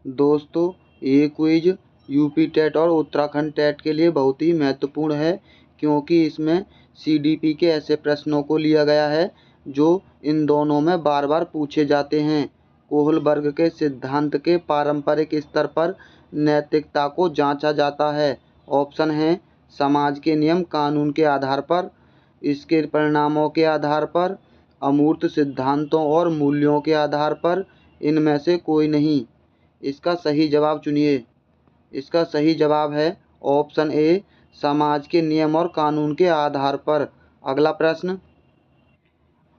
दोस्तों, ये quiz UP TET और उत्तराखंड टेट के लिए बहुत ही महत्वपूर्ण है, क्योंकि इसमें सीडीपी के ऐसे प्रश्नों को लिया गया है जो इन दोनों में बार बार पूछे जाते हैं। कोहलबर्ग के सिद्धांत के पारंपरिक स्तर पर नैतिकता को जांचा जाता है। ऑप्शन है समाज के नियम कानून के आधार पर, इसके परिणामों के आधार पर, अमूर्त सिद्धांतों और मूल्यों के आधार पर, इनमें से कोई नहीं। इसका सही जवाब चुनिए। इसका सही जवाब है ऑप्शन ए, समाज के नियम और कानून के आधार पर। अगला प्रश्न,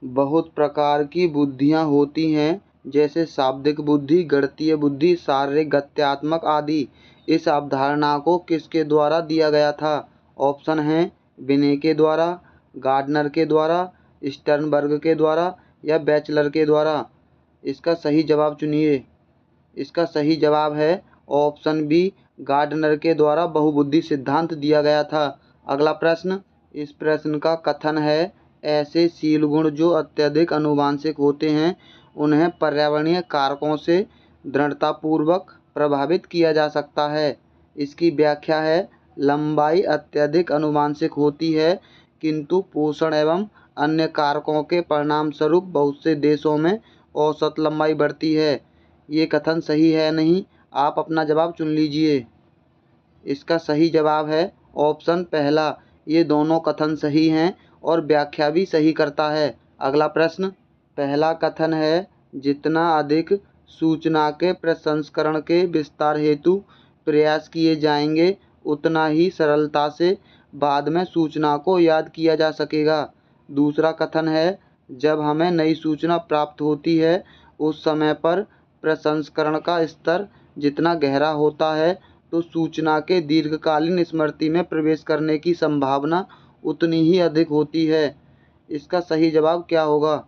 बहुत प्रकार की बुद्धियाँ होती हैं, जैसे शाब्दिक बुद्धि, गणितीय बुद्धि, शारीरिक, गत्यात्मक आदि। इस अवधारणा को किसके द्वारा दिया गया था? ऑप्शन हैं बिने के द्वारा, गार्डनर के द्वारा, स्टर्नबर्ग के द्वारा या बैचलर के द्वारा। इसका सही जवाब चुनिए। इसका सही जवाब है ऑप्शन बी, गार्डनर के द्वारा बहुबुद्धि सिद्धांत दिया गया था। अगला प्रश्न, इस प्रश्न का कथन है ऐसे शील गुण जो अत्यधिक आनुवंशिक होते हैं उन्हें पर्यावरणीय कारकों से दृढ़तापूर्वक प्रभावित किया जा सकता है। इसकी व्याख्या है लंबाई अत्यधिक आनुवंशिक होती है, किंतु पोषण एवं अन्य कारकों के परिणामस्वरूप बहुत से देशों में औसत लंबाई बढ़ती है। ये कथन सही है नहीं? आप अपना जवाब चुन लीजिए। इसका सही जवाब है ऑप्शन पहला, ये दोनों कथन सही हैं और व्याख्या भी सही करता है। अगला प्रश्न, पहला कथन है जितना अधिक सूचना के प्रसंस्करण के विस्तार हेतु प्रयास किए जाएंगे उतना ही सरलता से बाद में सूचना को याद किया जा सकेगा। दूसरा कथन है जब हमें नई सूचना प्राप्त होती है उस समय पर प्रसंस्करण का स्तर जितना गहरा होता है तो सूचना के दीर्घकालीन स्मृति में प्रवेश करने की संभावना उतनी ही अधिक होती है। इसका सही जवाब क्या होगा?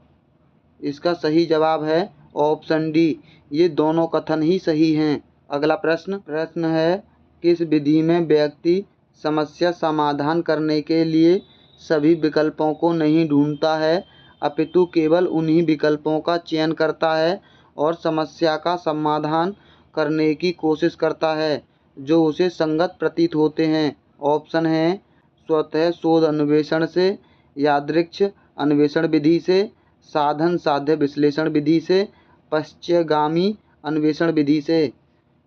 इसका सही जवाब है ऑप्शन डी, ये दोनों कथन ही सही हैं। अगला प्रश्न है किस विधि में व्यक्ति समस्या समाधान करने के लिए सभी विकल्पों को नहीं ढूंढता है, अपितु केवल उन्हीं विकल्पों का चयन करता है और समस्या का समाधान करने की कोशिश करता है जो उसे संगत प्रतीत होते हैं? ऑप्शन है स्वतः शोध अन्वेषण से, यादृच्छिक अन्वेषण विधि से, साधन साध्य विश्लेषण विधि से, पश्चगामी अन्वेषण विधि से।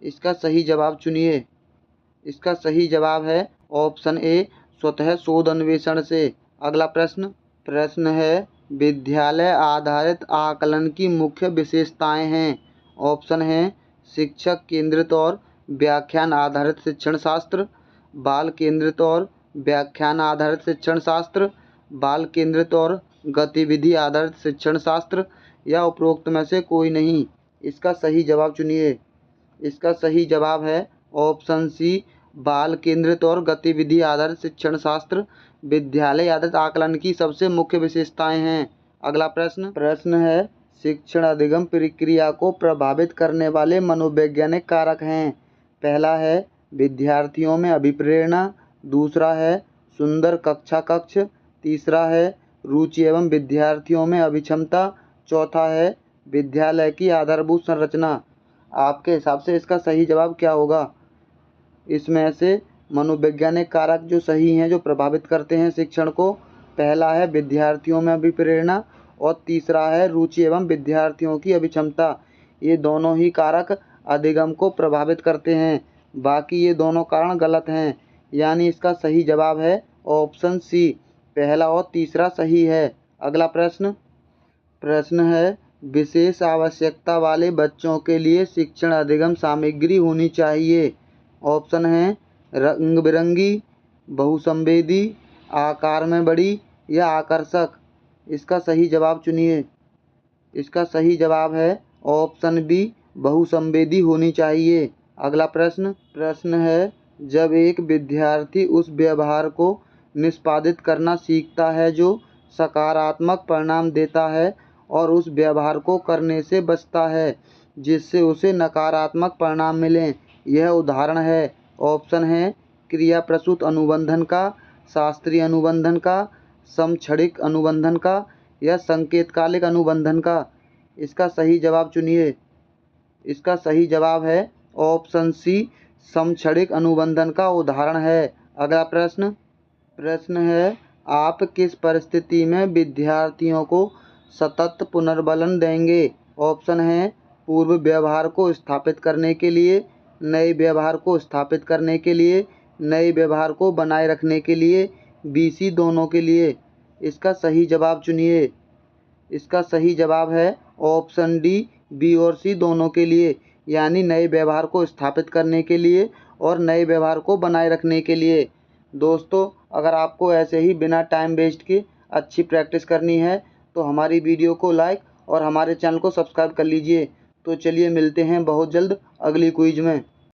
इसका सही जवाब चुनिए। इसका सही जवाब है ऑप्शन ए, स्वतः शोध अन्वेषण से। अगला प्रश्न है विद्यालय आधारित आकलन की मुख्य विशेषताएं हैं। ऑप्शन है शिक्षक केंद्रित और व्याख्यान आधारित शिक्षण शास्त्र, बाल केंद्रित और व्याख्यान आधारित शिक्षण शास्त्र, बाल केंद्रित और गतिविधि आधारित शिक्षण शास्त्र, या उपरोक्त में से कोई नहीं। इसका सही जवाब चुनिए। इसका सही जवाब है ऑप्शन सी, बाल केंद्रित और गतिविधि आधारित शिक्षण शास्त्र विद्यालय आधारित आकलन की सबसे मुख्य विशेषताएं हैं। अगला प्रश्न है शिक्षण अधिगम प्रक्रिया को प्रभावित करने वाले मनोवैज्ञानिक कारक हैं। पहला है विद्यार्थियों में अभिप्रेरणा, दूसरा है सुंदर कक्ष, तीसरा है रुचि एवं विद्यार्थियों में अभिक्षमता, चौथा है विद्यालय की आधारभूत संरचना। आपके हिसाब से इसका सही जवाब क्या होगा? इसमें से मनोवैज्ञानिक कारक जो सही हैं, जो प्रभावित करते हैं शिक्षण को, पहला है विद्यार्थियों में अभिप्रेरणा और तीसरा है रुचि एवं विद्यार्थियों की अभिक्षमता। ये दोनों ही कारक अधिगम को प्रभावित करते हैं, बाकी ये दोनों कारण गलत हैं। यानी इसका सही जवाब है ऑप्शन सी, पहला और तीसरा सही है। अगला प्रश्न है विशेष आवश्यकता वाले बच्चों के लिए शिक्षण अधिगम सामग्री होनी चाहिए। ऑप्शन है रंग बिरंगी, बहुसंवेदी, आकार में बड़ी या आकर्षक। इसका सही जवाब चुनिए। इसका सही जवाब है ऑप्शन बी, बहुसंवेदी होनी चाहिए। अगला प्रश्न है जब एक विद्यार्थी उस व्यवहार को निष्पादित करना सीखता है जो सकारात्मक परिणाम देता है और उस व्यवहार को करने से बचता है जिससे उसे नकारात्मक परिणाम मिलें, यह उदाहरण है। ऑप्शन है क्रिया प्रसूत अनुबंधन का, शास्त्रीय अनुबंधन का, समक्षणिक अनुबंधन का या संकेतकालिक अनुबंधन का। इसका सही जवाब चुनिए। इसका सही जवाब है ऑप्शन सी समक्षणिक अनुबंधन का उदाहरण है। अगला प्रश्न है, आप किस परिस्थिति में विद्यार्थियों को सतत पुनर्बलन देंगे? ऑप्शन है पूर्व व्यवहार को स्थापित करने के लिए, नए व्यवहार को स्थापित करने के लिए, नए व्यवहार को बनाए रखने के लिए, बी सी दोनों के लिए। इसका सही जवाब चुनिए। इसका सही जवाब है ऑप्शन डी, बी और सी दोनों के लिए, यानी नए व्यवहार को स्थापित करने के लिए और नए व्यवहार को बनाए रखने के लिए। दोस्तों, अगर आपको ऐसे ही बिना टाइम वेस्ट किए अच्छी प्रैक्टिस करनी है तो हमारी वीडियो को लाइक और हमारे चैनल को सब्सक्राइब कर लीजिए। तो चलिए मिलते हैं बहुत जल्द अगली क्विज में।